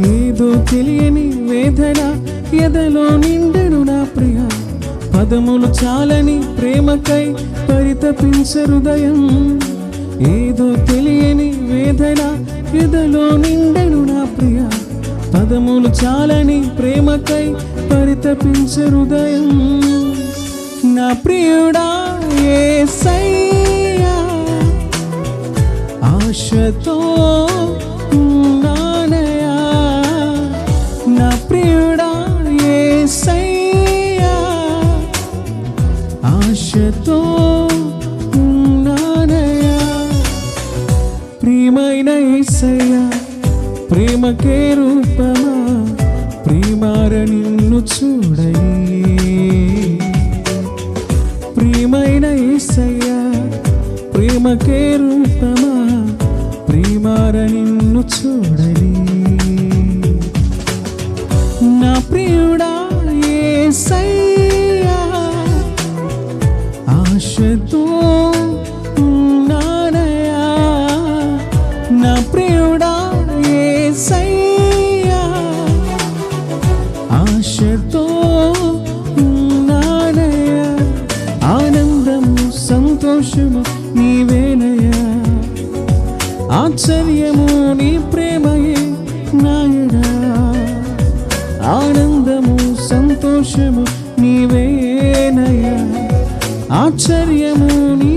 ఏదో తెలియని వేదన ఎదలో నిండెను నా ప్రియ, పదములు చాలని ప్రేమకై పరితపించే హృదయం. ఏదో తెలియని వేదన ఎదలో నిండెను నా ప్రియ, పదములు చాలని ప్రేమకై పరితపించే హృదయం. నా ప్రియుడా యేసయ్యా, ఆశతో ఉన్నానయ్యా. నా ప్రియుడా యేసయ్యా, ఆశతో ఉన్నానయ్యా. ప్రియమైన యేసయ్యా, ప్రేమకే రూపమా, ప్రేమార నిన్ను చూడని. ప్రియమైన యేసయ్యా, ప్రేమకే రూపమా, ప్రేమార నిన్ను చూడని. నా ప్రియుడా యేసయ్యా, ఆశతో ఉన్నానయ్యా. నా ప్రియుడా యేసయ్యా, ఆశతో ఉన్నానయ్యా. ఆనందము సంతోషము నీవేనయ్యా, ఆశ్చర్యము నీ ప్రేమయే నాయనా. ఆనందము సంతోషము నీవేనయ్యా, ఆశ్చర్యము నీ